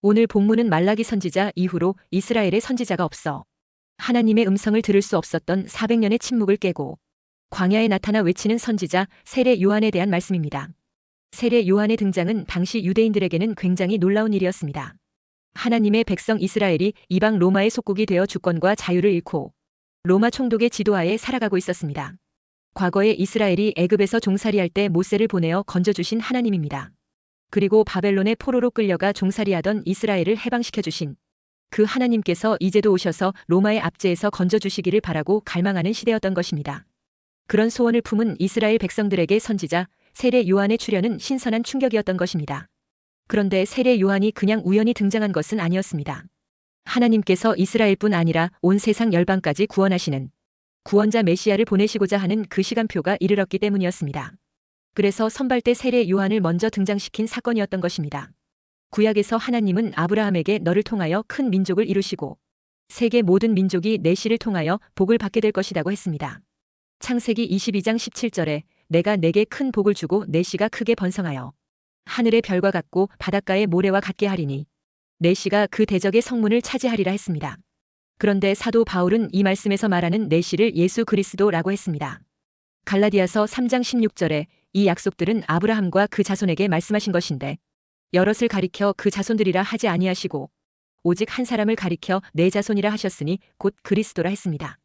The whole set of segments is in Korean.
오늘 본문은 말라기 선지자 이후로 이스라엘의 선지자가 없어 하나님의 음성을 들을 수 없었던 400년의 침묵을 깨고 광야에 나타나 외치는 선지자 세례 요한에 대한 말씀입니다. 세례 요한의 등장은 당시 유대인들에게는 굉장히 놀라운 일이었습니다. 하나님의 백성 이스라엘이 이방 로마의 속국이 되어 주권과 자유를 잃고 로마 총독의 지도하에 살아가고 있었습니다. 과거에 이스라엘이 애굽에서 종살이할 때 모세를 보내어 건져주신 하나님입니다. 그리고 바벨론의 포로로 끌려가 종살이하던 이스라엘을 해방시켜 주신 그 하나님께서 이제도 오셔서 로마의 압제에서 건져주시기를 바라고 갈망하는 시대였던 것입니다. 그런 소원을 품은 이스라엘 백성들에게 선지자 세례 요한의 출현은 신선한 충격이었던 것입니다. 그런데 세례 요한이 그냥 우연히 등장한 것은 아니었습니다. 하나님께서 이스라엘뿐 아니라 온 세상 열방까지 구원하시는 구원자 메시아를 보내시고자 하는 그 시간표가 이르렀기 때문이었습니다. 그래서 선발대 세례 요한을 먼저 등장시킨 사건이었던 것입니다. 구약에서 하나님은 아브라함에게 너를 통하여 큰 민족을 이루시고 세계 모든 민족이 내 씨를 통하여 복을 받게 될 것이라고 했습니다. 창세기 22장 17절에 내가 내게 큰 복을 주고 내 씨가 크게 번성하여 하늘의 별과 같고 바닷가의 모래와 같게 하리니 내 씨가 그 대적의 성문을 차지하리라 했습니다. 그런데 사도 바울은 이 말씀에서 말하는 내 씨를 예수 그리스도라고 했습니다. 갈라디아서 3장 16절에 이 약속들은 아브라함과 그 자손에게 말씀하신 것인데 여럿을 가리켜 그 자손들이라 하지 아니하시고 오직 한 사람을 가리켜 내 자손이라 하셨으니 곧 그리스도라 했습니다.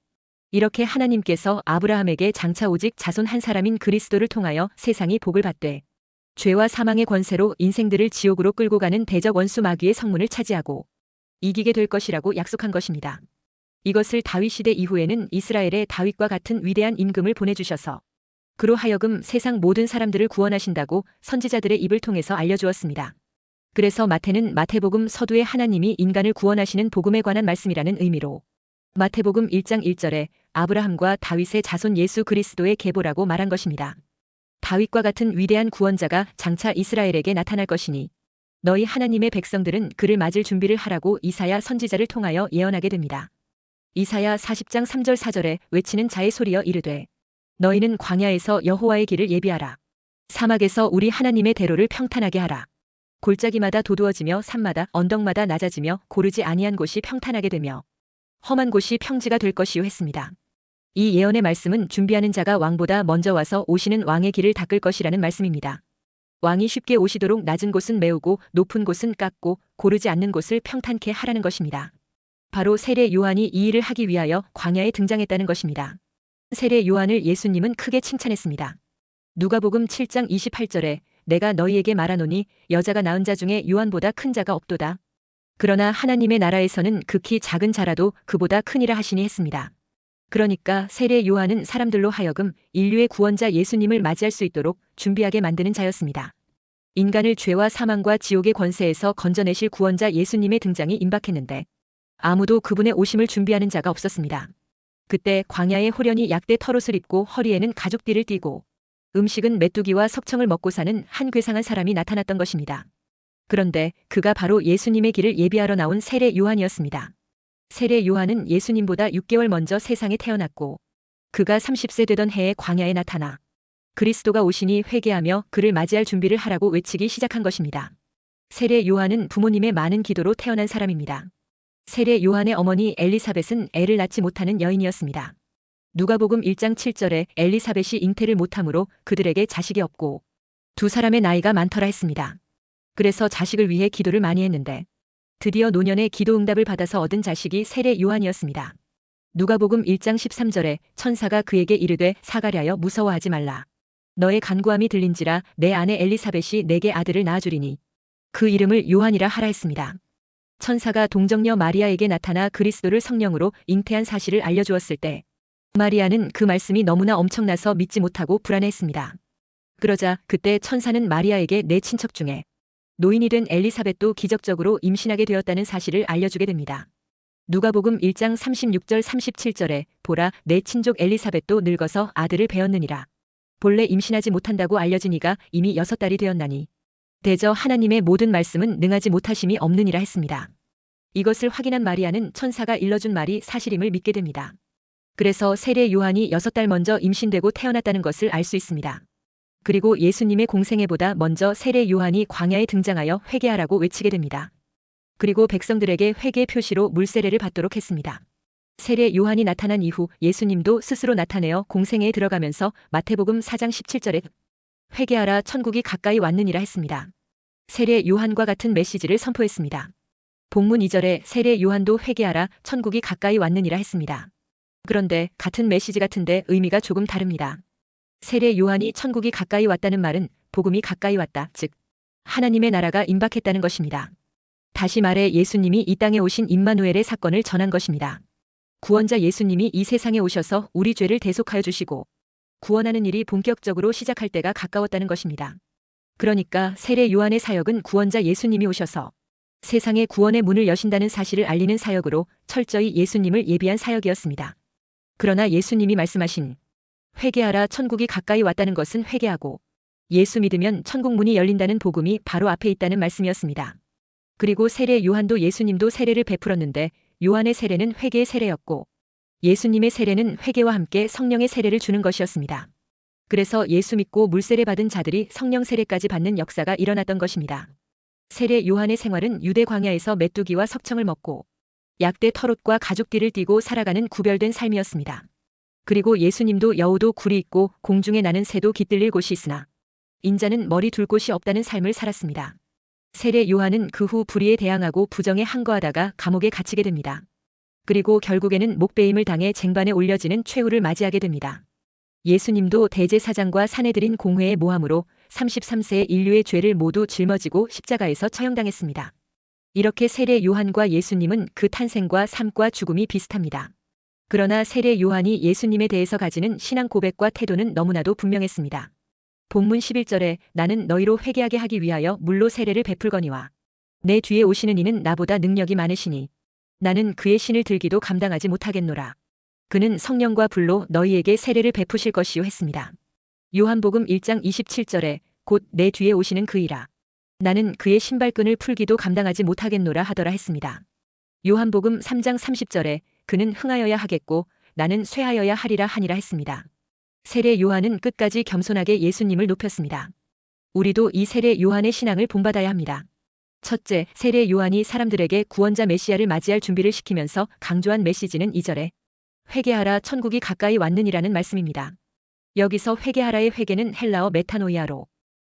이렇게 하나님께서 아브라함에게 장차 오직 자손 한 사람인 그리스도를 통하여 세상이 복을 받되 죄와 사망의 권세로 인생들을 지옥으로 끌고 가는 대적 원수 마귀의 성문을 차지하고 이기게 될 것이라고 약속한 것입니다. 이것을 다윗 시대 이후에는 이스라엘의 다윗과 같은 위대한 임금을 보내주셔서 그로 하여금 세상 모든 사람들을 구원하신다고 선지자들의 입을 통해서 알려주었습니다. 그래서 마태는 마태복음 서두에 하나님이 인간을 구원하시는 복음에 관한 말씀이라는 의미로 마태복음 1장 1절에 아브라함과 다윗의 자손 예수 그리스도의 계보라고 말한 것입니다. 다윗과 같은 위대한 구원자가 장차 이스라엘에게 나타날 것이니 너희 하나님의 백성들은 그를 맞을 준비를 하라고 이사야 선지자를 통하여 예언하게 됩니다. 이사야 40장 3절 4절에 외치는 자의 소리여 이르되 너희는 광야에서 여호와의 길을 예비하라. 사막에서 우리 하나님의 대로를 평탄하게 하라. 골짜기마다 도두어지며 산마다 언덕마다 낮아지며 고르지 아니한 곳이 평탄하게 되며 험한 곳이 평지가 될 것이요 했습니다. 이 예언의 말씀은 준비하는 자가 왕보다 먼저 와서 오시는 왕의 길을 닦을 것이라는 말씀입니다. 왕이 쉽게 오시도록 낮은 곳은 메우고 높은 곳은 깎고 고르지 않는 곳을 평탄케 하라는 것입니다. 바로 세례 요한이 이 일을 하기 위하여 광야에 등장했다는 것입니다. 세례 요한을 예수님은 크게 칭찬했습니다. 누가복음 7장 28절에 내가 너희에게 말하노니 여자가 낳은 자 중에 요한보다 큰 자가 없도다. 그러나 하나님의 나라에서는 극히 작은 자라도 그보다 크니라 하시니 했습니다. 그러니까 세례 요한은 사람들로 하여금 인류의 구원자 예수님을 맞이할 수 있도록 준비하게 만드는 자였습니다. 인간을 죄와 사망과 지옥의 권세에서 건져내실 구원자 예수님의 등장이 임박했는데 아무도 그분의 오심을 준비하는 자가 없었습니다. 그때 광야에 호련히 약대 털옷을 입고 허리에는 가죽띠를 띠고 음식은 메뚜기와 석청을 먹고 사는 한 괴상한 사람이 나타났던 것입니다. 그런데 그가 바로 예수님의 길을 예비하러 나온 세례 요한이었습니다. 세례 요한은 예수님보다 6개월 먼저 세상에 태어났고 그가 30세 되던 해에 광야에 나타나 그리스도가 오시니 회개하며 그를 맞이할 준비를 하라고 외치기 시작한 것입니다. 세례 요한은 부모님의 많은 기도로 태어난 사람입니다. 세례 요한의 어머니 엘리사벳은 애를 낳지 못하는 여인이었습니다. 누가복음 1장 7절에 엘리사벳이 잉태를 못함으로 그들에게 자식이 없고 두 사람의 나이가 많더라 했습니다. 그래서 자식을 위해 기도를 많이 했는데 드디어 노년에 기도 응답을 받아서 얻은 자식이 세례 요한이었습니다. 누가복음 1장 13절에 천사가 그에게 이르되 사가랴여 무서워하지 말라. 너의 간구함이 들린지라 내 아내 엘리사벳이 내게 아들을 낳아주리니 그 이름을 요한이라 하라 했습니다. 천사가 동정녀 마리아에게 나타나 그리스도를 성령으로 잉태한 사실을 알려주었을 때 마리아는 그 말씀이 너무나 엄청나서 믿지 못하고 불안해했습니다. 그러자 그때 천사는 마리아에게 내 친척 중에 노인이 된 엘리사벳도 기적적으로 임신하게 되었다는 사실을 알려주게 됩니다. 누가복음 1장 36절 37절에 보라 내 친족 엘리사벳도 늙어서 아들을 배었느니라. 본래 임신하지 못한다고 알려진 이가 이미 6달이 되었나니 대저 하나님의 모든 말씀은 능하지 못하심이 없느니라 했습니다. 이것을 확인한 마리아는 천사가 일러준 말이 사실임을 믿게 됩니다. 그래서 세례 요한이 6달 먼저 임신되고 태어났다는 것을 알 수 있습니다. 그리고 예수님의 공생애보다 먼저 세례 요한이 광야에 등장하여 회개하라고 외치게 됩니다. 그리고 백성들에게 회개 표시로 물세례를 받도록 했습니다. 세례 요한이 나타난 이후 예수님도 스스로 나타내어 공생애에 들어가면서 마태복음 4장 17절에 회개하라 천국이 가까이 왔느니라 했습니다. 세례 요한과 같은 메시지를 선포했습니다. 본문 2절에 세례 요한도 회개하라 천국이 가까이 왔느니라 했습니다. 그런데 같은 메시지 같은데 의미가 조금 다릅니다. 세례 요한이 천국이 가까이 왔다는 말은 복음이 가까이 왔다, 즉 하나님의 나라가 임박했다는 것입니다. 다시 말해 예수님이 이 땅에 오신 임마누엘의 사건을 전한 것입니다. 구원자 예수님이 이 세상에 오셔서 우리 죄를 대속하여 주시고 구원하는 일이 본격적으로 시작할 때가 가까웠다는 것입니다. 그러니까 세례 요한의 사역은 구원자 예수님이 오셔서 세상의 구원의 문을 여신다는 사실을 알리는 사역으로 철저히 예수님을 예비한 사역이었습니다. 그러나 예수님이 말씀하신 회개하라 천국이 가까이 왔다는 것은 회개하고 예수 믿으면 천국 문이 열린다는 복음이 바로 앞에 있다는 말씀이었습니다. 그리고 세례 요한도 예수님도 세례를 베풀었는데 요한의 세례는 회개의 세례였고 예수님의 세례는 회개와 함께 성령의 세례를 주는 것이었습니다. 그래서 예수 믿고 물세례 받은 자들이 성령 세례까지 받는 역사가 일어났던 것입니다. 세례 요한의 생활은 유대 광야에서 메뚜기와 석청을 먹고 약대 털옷과 가죽띠를 띠고 살아가는 구별된 삶이었습니다. 그리고 예수님도 여우도 굴이 있고 공중에 나는 새도 깃들릴 곳이 있으나 인자는 머리 둘 곳이 없다는 삶을 살았습니다. 세례 요한은 그 후 불의에 대항하고 부정에 항거하다가 감옥에 갇히게 됩니다. 그리고 결국에는 목베임을 당해 쟁반에 올려지는 최후를 맞이하게 됩니다. 예수님도 대제사장과 사내들인 공회의 모함으로 33세의 인류의 죄를 모두 짊어지고 십자가에서 처형당했습니다. 이렇게 세례 요한과 예수님은 그 탄생과 삶과 죽음이 비슷합니다. 그러나 세례 요한이 예수님에 대해서 가지는 신앙 고백과 태도는 너무나도 분명했습니다. 본문 11절에 나는 너희로 회개하게 하기 위하여 물로 세례를 베풀거니와 내 뒤에 오시는 이는 나보다 능력이 많으시니 나는 그의 신을 들기도 감당하지 못하겠노라. 그는 성령과 불로 너희에게 세례를 베푸실 것이요 했습니다. 요한복음 1장 27절에 곧 내 뒤에 오시는 그이라. 나는 그의 신발끈을 풀기도 감당하지 못하겠노라 하더라 했습니다. 요한복음 3장 30절에 그는 흥하여야 하겠고 나는 쇠하여야 하리라 하니라 했습니다. 세례 요한은 끝까지 겸손하게 예수님을 높였습니다. 우리도 이 세례 요한의 신앙을 본받아야 합니다. 첫째, 세례 요한이 사람들에게 구원자 메시아를 맞이할 준비를 시키면서 강조한 메시지는 2절에 회개하라 천국이 가까이 왔느니라는 말씀입니다. 여기서 회개하라의 회개는 헬라어 메타노이아로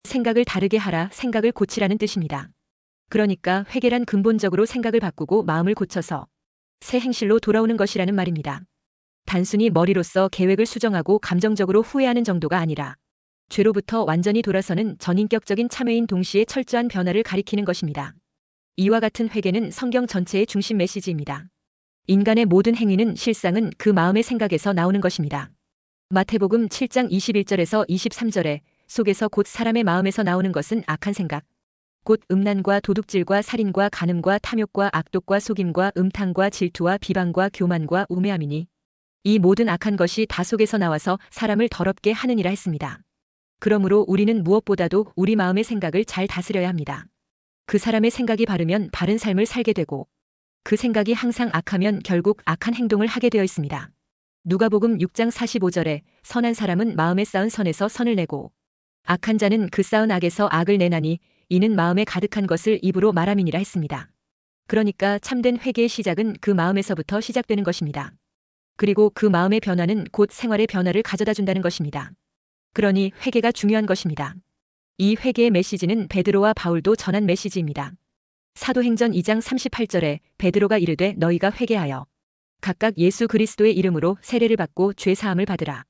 생각을 다르게 하라, 생각을 고치라는 뜻입니다. 그러니까 회개란 근본적으로 생각을 바꾸고 마음을 고쳐서 새 행실로 돌아오는 것이라는 말입니다. 단순히 머리로써 계획을 수정하고 감정적으로 후회하는 정도가 아니라 죄로부터 완전히 돌아서는 전인격적인 참회인 동시에 철저한 변화를 가리키는 것입니다. 이와 같은 회개는 성경 전체의 중심 메시지입니다. 인간의 모든 행위는 실상은 그 마음의 생각에서 나오는 것입니다. 마태복음 7장 21절에서 23절에 속에서 곧 사람의 마음에서 나오는 것은 악한 생각, 곧 음란과 도둑질과 살인과 간음과 탐욕과 악독과 속임과 음탕과 질투와 비방과 교만과 우매함이니 이 모든 악한 것이 다 속에서 나와서 사람을 더럽게 하느니라 했습니다. 그러므로 우리는 무엇보다도 우리 마음의 생각을 잘 다스려야 합니다. 그 사람의 생각이 바르면 바른 삶을 살게 되고 그 생각이 항상 악하면 결국 악한 행동을 하게 되어 있습니다. 누가복음 6장 45절에 선한 사람은 마음에 쌓은 선에서 선을 내고 악한 자는 그 쌓은 악에서 악을 내나니 이는 마음에 가득한 것을 입으로 말함이니라 했습니다. 그러니까 참된 회개의 시작은 그 마음에서부터 시작되는 것입니다. 그리고 그 마음의 변화는 곧 생활의 변화를 가져다 준다는 것입니다. 그러니 회개가 중요한 것입니다. 이 회개의 메시지는 베드로와 바울도 전한 메시지입니다. 사도행전 2장 38절에 베드로가 이르되 너희가 회개하여 각각 예수 그리스도의 이름으로 세례를 받고 죄 사함을 받으라.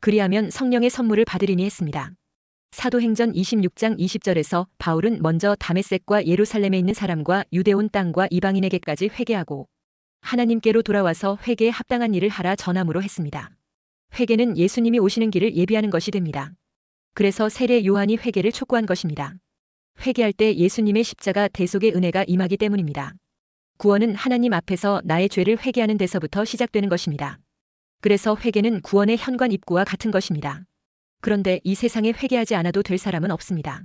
그리하면 성령의 선물을 받으리니 했습니다. 사도행전 26장 20절에서 바울은 먼저 다메섹과 예루살렘에 있는 사람과 유대 온 땅과 이방인에게까지 회개하고 하나님께로 돌아와서 회개에 합당한 일을 하라 전함으로 했습니다. 회개는 예수님이 오시는 길을 예비하는 것이 됩니다. 그래서 세례 요한이 회개를 촉구한 것입니다. 회개할 때 예수님의 십자가 대속의 은혜가 임하기 때문입니다. 구원은 하나님 앞에서 나의 죄를 회개하는 데서부터 시작되는 것입니다. 그래서 회개는 구원의 현관 입구와 같은 것입니다. 그런데 이 세상에 회개하지 않아도 될 사람은 없습니다.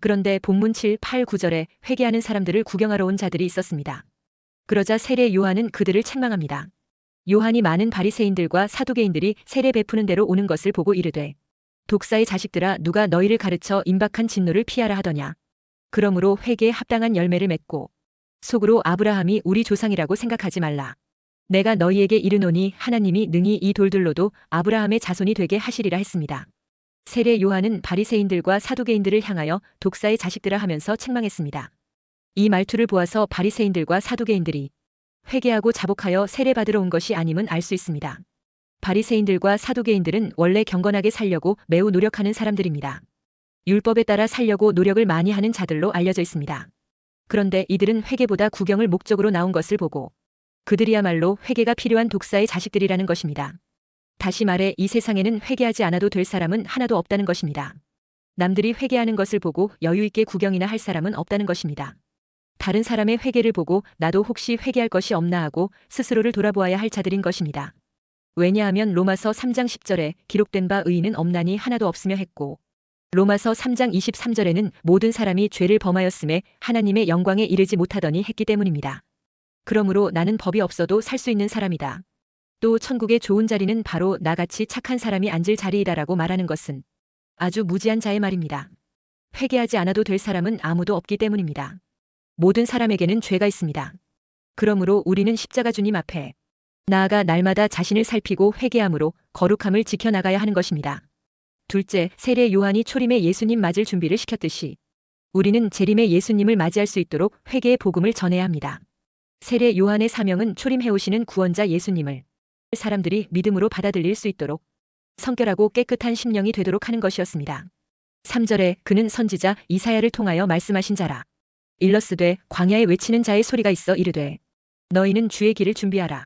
그런데 본문 7, 8, 9절에 회개하는 사람들을 구경하러 온 자들이 있었습니다. 그러자 세례 요한은 그들을 책망합니다. 요한이 많은 바리새인들과 사두개인들이 세례 베푸는 대로 오는 것을 보고 이르되 독사의 자식들아 누가 너희를 가르쳐 임박한 진노를 피하라 하더냐. 그러므로 회개에 합당한 열매를 맺고 속으로 아브라함이 우리 조상이라고 생각하지 말라. 내가 너희에게 이르노니 하나님이 능히 이 돌들로도 아브라함의 자손이 되게 하시리라 했습니다. 세례 요한은 바리새인들과 사두개인들을 향하여 독사의 자식들아 하면서 책망했습니다. 이 말투를 보아서 바리새인들과 사두개인들이 회개하고 자복하여 세례받으러 온 것이 아님은 알 수 있습니다. 바리새인들과 사두개인들은 원래 경건하게 살려고 매우 노력하는 사람들입니다. 율법에 따라 살려고 노력을 많이 하는 자들로 알려져 있습니다. 그런데 이들은 회개보다 구경을 목적으로 나온 것을 보고 그들이야말로 회개가 필요한 독사의 자식들이라는 것입니다. 다시 말해 이 세상에는 회개하지 않아도 될 사람은 하나도 없다는 것입니다. 남들이 회개하는 것을 보고 여유 있게 구경이나 할 사람은 없다는 것입니다. 다른 사람의 회개를 보고 나도 혹시 회개할 것이 없나 하고 스스로를 돌아보아야 할 자들인 것입니다. 왜냐하면 로마서 3장 10절에 기록된 바 의인은 없나니 하나도 없으며 했고 로마서 3장 23절에는 모든 사람이 죄를 범하였음에 하나님의 영광에 이르지 못하더니 했기 때문입니다. 그러므로 나는 법이 없어도 살 수 있는 사람이다. 또 천국의 좋은 자리는 바로 나같이 착한 사람이 앉을 자리이다라고 말하는 것은 아주 무지한 자의 말입니다. 회개하지 않아도 될 사람은 아무도 없기 때문입니다. 모든 사람에게는 죄가 있습니다. 그러므로 우리는 십자가 주님 앞에 나아가 날마다 자신을 살피고 회개함으로 거룩함을 지켜나가야 하는 것입니다. 둘째, 세례 요한이 초림의 예수님 맞을 준비를 시켰듯이 우리는 재림의 예수님을 맞이할 수 있도록 회개의 복음을 전해야 합니다. 세례 요한의 사명은 초림해 오시는 구원자 예수님을 사람들이 믿음으로 받아들일 수 있도록 성결하고 깨끗한 심령이 되도록 하는 것이었습니다. 3절에 그는 선지자 이사야를 통하여 말씀하신 자라. 일러스되 광야에 외치는 자의 소리가 있어 이르되 너희는 주의 길을 준비하라.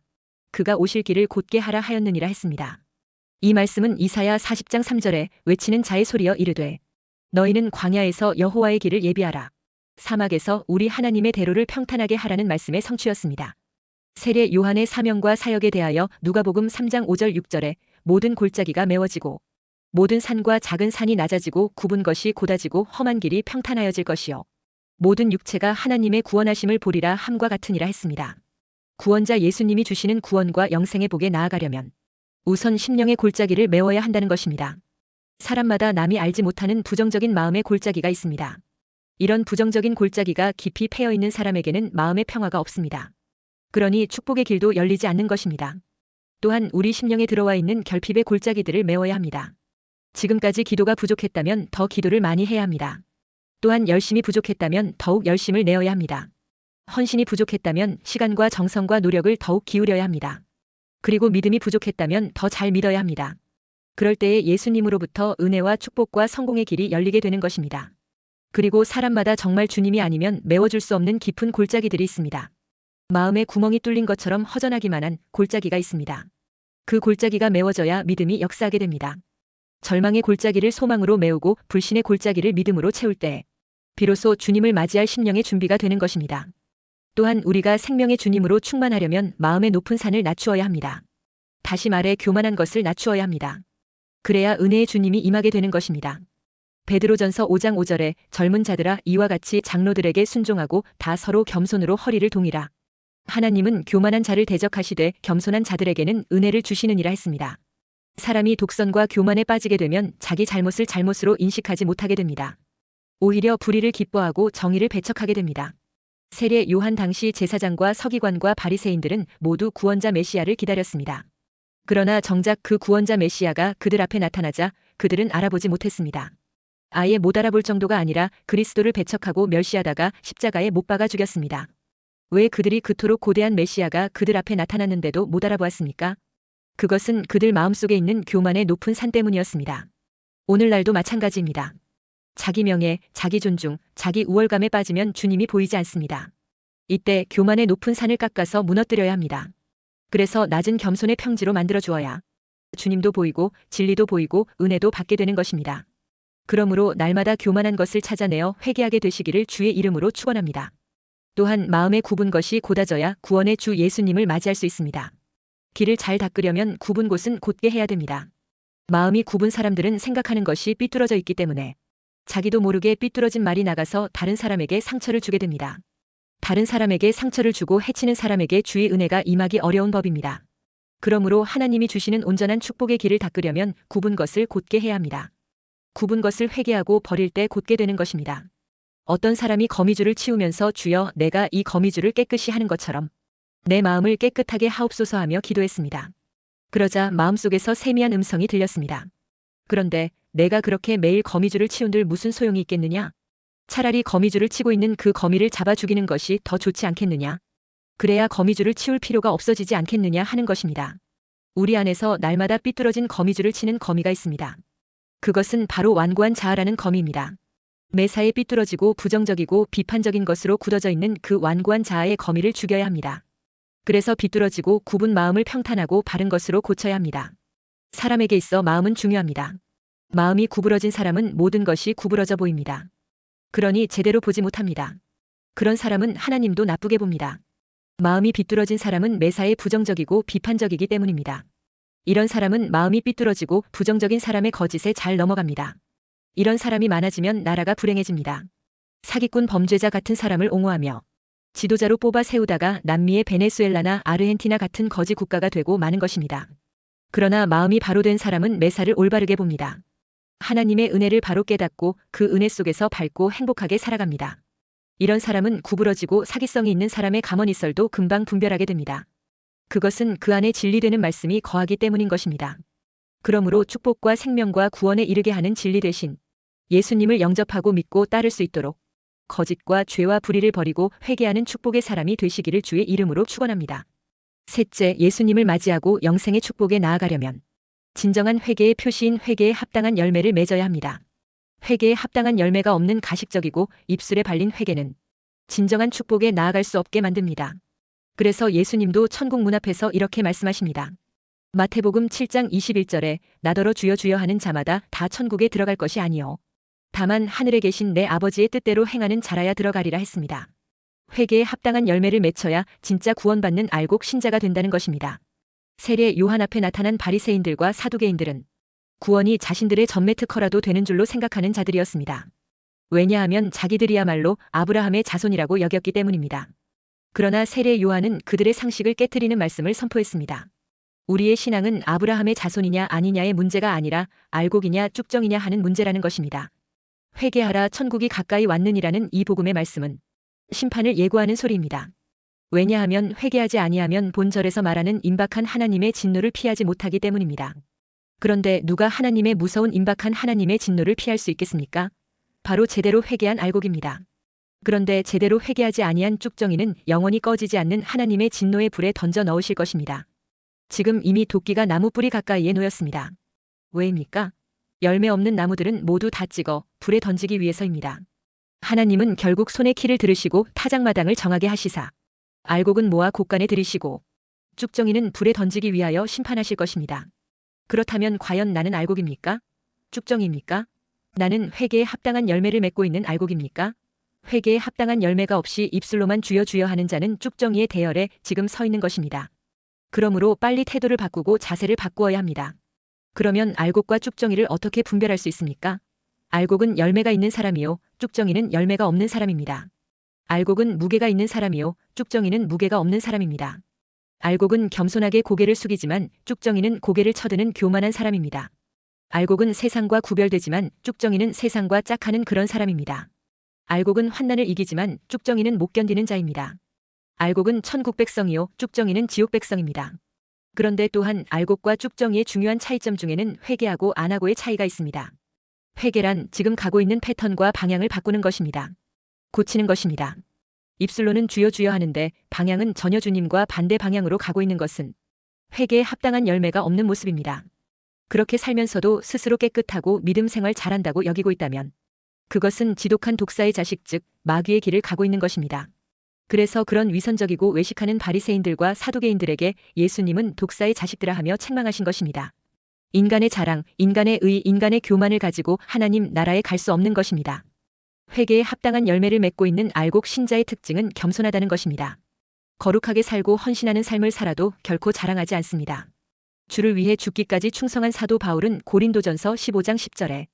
그가 오실 길을 곧게 하라 하였느니라 했습니다. 이 말씀은 이사야 40장 3절에 외치는 자의 소리여 이르되 너희는 광야에서 여호와의 길을 예비하라. 사막에서 우리 하나님의 대로를 평탄하게 하라는 말씀의 성취였습니다. 세례 요한의 사명과 사역에 대하여 누가복음 3장 5절 6절에 모든 골짜기가 메워지고 모든 산과 작은 산이 낮아지고 굽은 것이 곧아지고 험한 길이 평탄하여질 것이요 모든 육체가 하나님의 구원하심을 보리라 함과 같으니라 했습니다. 구원자 예수님이 주시는 구원과 영생의 복에 나아가려면 우선 심령의 골짜기를 메워야 한다는 것입니다. 사람마다 남이 알지 못하는 부정적인 마음의 골짜기가 있습니다. 이런 부정적인 골짜기가 깊이 패여 있는 사람에게는 마음의 평화가 없습니다. 그러니 축복의 길도 열리지 않는 것입니다. 또한 우리 심령에 들어와 있는 결핍의 골짜기들을 메워야 합니다. 지금까지 기도가 부족했다면 더 기도를 많이 해야 합니다. 또한 열심이 부족했다면 더욱 열심을 내어야 합니다. 헌신이 부족했다면 시간과 정성과 노력을 더욱 기울여야 합니다. 그리고 믿음이 부족했다면 더 잘 믿어야 합니다. 그럴 때에 예수님으로부터 은혜와 축복과 성공의 길이 열리게 되는 것입니다. 그리고 사람마다 정말 주님이 아니면 메워줄 수 없는 깊은 골짜기들이 있습니다. 마음에 구멍이 뚫린 것처럼 허전하기만 한 골짜기가 있습니다. 그 골짜기가 메워져야 믿음이 역사하게 됩니다. 절망의 골짜기를 소망으로 메우고 불신의 골짜기를 믿음으로 채울 때 비로소 주님을 맞이할 심령의 준비가 되는 것입니다. 또한 우리가 생명의 주님으로 충만하려면 마음의 높은 산을 낮추어야 합니다. 다시 말해 교만한 것을 낮추어야 합니다. 그래야 은혜의 주님이 임하게 되는 것입니다. 베드로전서 5장 5절에 젊은 자들아 이와 같이 장로들에게 순종하고 다 서로 겸손으로 허리를 동이라. 하나님은 교만한 자를 대적하시되 겸손한 자들에게는 은혜를 주시느니라 했습니다. 사람이 독선과 교만에 빠지게 되면 자기 잘못을 잘못으로 인식하지 못하게 됩니다. 오히려 불의를 기뻐하고 정의를 배척하게 됩니다. 세례 요한 당시 제사장과 서기관과 바리새인들은 모두 구원자 메시아를 기다렸습니다. 그러나 정작 그 구원자 메시아가 그들 앞에 나타나자 그들은 알아보지 못했습니다. 아예 못 알아볼 정도가 아니라 그리스도를 배척하고 멸시하다가 십자가에 못 박아 죽였습니다. 왜 그들이 그토록 고대한 메시아가 그들 앞에 나타났는데도 못 알아보았습니까? 그것은 그들 마음속에 있는 교만의 높은 산 때문이었습니다. 오늘날도 마찬가지입니다. 자기 명예, 자기 존중, 자기 우월감에 빠지면 주님이 보이지 않습니다. 이때 교만의 높은 산을 깎아서 무너뜨려야 합니다. 그래서 낮은 겸손의 평지로 만들어 주어야 주님도 보이고 진리도 보이고 은혜도 받게 되는 것입니다. 그러므로 날마다 교만한 것을 찾아내어 회개하게 되시기를 주의 이름으로 축원합니다. 또한 마음에 굽은 것이 곧아져야 구원의 주 예수님을 맞이할 수 있습니다. 길을 잘 닦으려면 굽은 곳은 곧게 해야 됩니다. 마음이 굽은 사람들은 생각하는 것이 삐뚤어져 있기 때문에 자기도 모르게 삐뚤어진 말이 나가서 다른 사람에게 상처를 주게 됩니다. 다른 사람에게 상처를 주고 해치는 사람에게 주의 은혜가 임하기 어려운 법입니다. 그러므로 하나님이 주시는 온전한 축복의 길을 닦으려면 굽은 것을 곧게 해야 합니다. 굽은 것을 회개하고 버릴 때 곧게 되는 것입니다. 어떤 사람이 거미줄을 치우면서 주여 내가 이 거미줄을 깨끗이 하는 것처럼 내 마음을 깨끗하게 하옵소서 하며 기도했습니다. 그러자 마음속에서 세미한 음성이 들렸습니다. 그런데 내가 그렇게 매일 거미줄을 치운들 무슨 소용이 있겠느냐? 차라리 거미줄을 치고 있는 그 거미를 잡아 죽이는 것이 더 좋지 않겠느냐? 그래야 거미줄을 치울 필요가 없어지지 않겠느냐 하는 것입니다. 우리 안에서 날마다 삐뚤어진 거미줄을 치는 거미가 있습니다. 그것은 바로 완고한 자아라는 거미입니다. 매사에 삐뚤어지고 부정적이고 비판적인 것으로 굳어져 있는 그 완고한 자아의 거미를 죽여야 합니다. 그래서 비뚤어지고 굽은 마음을 평탄하고 바른 것으로 고쳐야 합니다. 사람에게 있어 마음은 중요합니다. 마음이 구부러진 사람은 모든 것이 구부러져 보입니다. 그러니 제대로 보지 못합니다. 그런 사람은 하나님도 나쁘게 봅니다. 마음이 비뚤어진 사람은 매사에 부정적이고 비판적이기 때문입니다. 이런 사람은 마음이 삐뚤어지고 부정적인 사람의 거짓에 잘 넘어갑니다. 이런 사람이 많아지면 나라가 불행해집니다. 사기꾼 범죄자 같은 사람을 옹호하며 지도자로 뽑아 세우다가 남미의 베네수엘라나 아르헨티나 같은 거지 국가가 되고 마는 것입니다. 그러나 마음이 바로 된 사람은 매사를 올바르게 봅니다. 하나님의 은혜를 바로 깨닫고 그 은혜 속에서 밝고 행복하게 살아갑니다. 이런 사람은 구부러지고 사기성이 있는 사람의 가만히 있어도 금방 분별하게 됩니다. 그것은 그 안에 진리되는 말씀이 거하기 때문인 것입니다. 그러므로 축복과 생명과 구원에 이르게 하는 진리 대신 예수님을 영접하고 믿고 따를 수 있도록 거짓과 죄와 불의를 버리고 회개하는 축복의 사람이 되시기를 주의 이름으로 축원합니다. 셋째, 예수님을 맞이하고 영생의 축복에 나아가려면 진정한 회개의 표시인 회개에 합당한 열매를 맺어야 합니다. 회개에 합당한 열매가 없는 가식적이고 입술에 발린 회개는 진정한 축복에 나아갈 수 없게 만듭니다. 그래서 예수님도 천국 문 앞에서 이렇게 말씀하십니다. 마태복음 7장 21절에 나더러 주여 주여 하는 자마다 다 천국에 들어갈 것이 아니요 다만 하늘에 계신 내 아버지의 뜻대로 행하는 자라야 들어가리라 했습니다. 회개에 합당한 열매를 맺어야 진짜 구원받는 알곡 신자가 된다는 것입니다. 세례 요한 앞에 나타난 바리새인들과 사두개인들은 구원이 자신들의 전매 특허라도 되는 줄로 생각하는 자들이었습니다. 왜냐하면 자기들이야말로 아브라함의 자손이라고 여겼기 때문입니다. 그러나 세례 요한은 그들의 상식을 깨트리는 말씀을 선포했습니다. 우리의 신앙은 아브라함의 자손이냐 아니냐의 문제가 아니라 알곡이냐 쭉정이냐 하는 문제라는 것입니다. 회개하라 천국이 가까이 왔느니라는 이 복음의 말씀은 심판을 예고하는 소리입니다. 왜냐하면 회개하지 아니하면 본절에서 말하는 임박한 하나님의 진노를 피하지 못하기 때문입니다. 그런데 누가 하나님의 무서운 임박한 하나님의 진노를 피할 수 있겠습니까? 바로 제대로 회개한 알곡입니다. 그런데 제대로 회개하지 아니한 쭉정이는 영원히 꺼지지 않는 하나님의 진노의 불에 던져 넣으실 것입니다. 지금 이미 도끼가 나무 뿌리 가까이에 놓였습니다. 왜입니까? 열매 없는 나무들은 모두 다 찍어 불에 던지기 위해서입니다. 하나님은 결국 손에 키를 들으시고 타작마당을 정하게 하시사 알곡은 모아 곳간에 들이시고 쭉정이는 불에 던지기 위하여 심판하실 것입니다. 그렇다면 과연 나는 알곡입니까? 쭉정입니까? 나는 회개에 합당한 열매를 맺고 있는 알곡입니까? 회개에 합당한 열매가 없이 입술로만 주여 주여 하는 자는 쭉정이의 대열에 지금 서 있는 것입니다. 그러므로 빨리 태도를 바꾸고 자세를 바꾸어야 합니다. 그러면 알곡과 쭉정이를 어떻게 분별할 수 있습니까? 알곡은 열매가 있는 사람이요, 쭉정이는 열매가 없는 사람입니다. 알곡은 무게가 있는 사람이요, 쭉정이는 무게가 없는 사람입니다. 알곡은 겸손하게 고개를 숙이지만 쭉정이는 고개를 쳐드는 교만한 사람입니다. 알곡은 세상과 구별되지만 쭉정이는 세상과 짝하는 그런 사람입니다. 알곡은 환난을 이기지만 쭉정이는 못 견디는 자입니다. 알곡은 천국 백성이요, 쭉정이는 지옥 백성입니다. 그런데 또한 알곡과 쭉정이의 중요한 차이점 중에는 회개하고 안 하고의 차이가 있습니다. 회개란 지금 가고 있는 패턴과 방향을 바꾸는 것입니다. 고치는 것입니다. 입술로는 주여 주여 하는데 방향은 전혀 주님과 반대 방향으로 가고 있는 것은 회개에 합당한 열매가 없는 모습입니다. 그렇게 살면서도 스스로 깨끗하고 믿음 생활 잘한다고 여기고 있다면 그것은 지독한 독사의 자식 즉 마귀의 길을 가고 있는 것입니다. 그래서 그런 위선적이고 외식하는 바리새인들과 사두개인들에게 예수님은 독사의 자식들아 하며 책망하신 것입니다. 인간의 자랑, 인간의 의, 인간의 교만을 가지고 하나님 나라에 갈 수 없는 것입니다. 회개에 합당한 열매를 맺고 있는 알곡 신자의 특징은 겸손하다는 것입니다. 거룩하게 살고 헌신하는 삶을 살아도 결코 자랑하지 않습니다. 주를 위해 죽기까지 충성한 사도 바울은 고린도전서 15장 10절에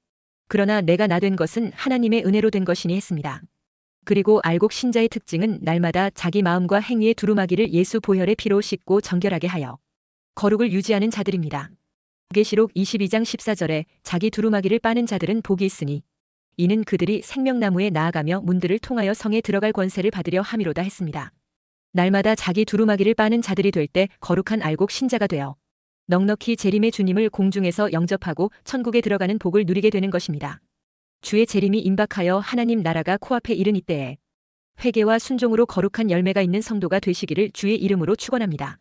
그러나 내가 나 된 것은 하나님의 은혜로 된 것이니 했습니다. 그리고 알곡 신자의 특징은 날마다 자기 마음과 행위의 두루마기를 예수 보혈의 피로 씻고 정결하게 하여 거룩을 유지하는 자들입니다. 계시록 22장 14절에 자기 두루마기를 빠는 자들은 복이 있으니 이는 그들이 생명나무에 나아가며 문들을 통하여 성에 들어갈 권세를 받으려 함이로다 했습니다. 날마다 자기 두루마기를 빠는 자들이 될 때 거룩한 알곡 신자가 되어 넉넉히 재림의 주님을 공중에서 영접하고 천국에 들어가는 복을 누리게 되는 것입니다. 주의 재림이 임박하여 하나님 나라가 코앞에 이른 이때에 회개와 순종으로 거룩한 열매가 있는 성도가 되시기를 주의 이름으로 축원합니다.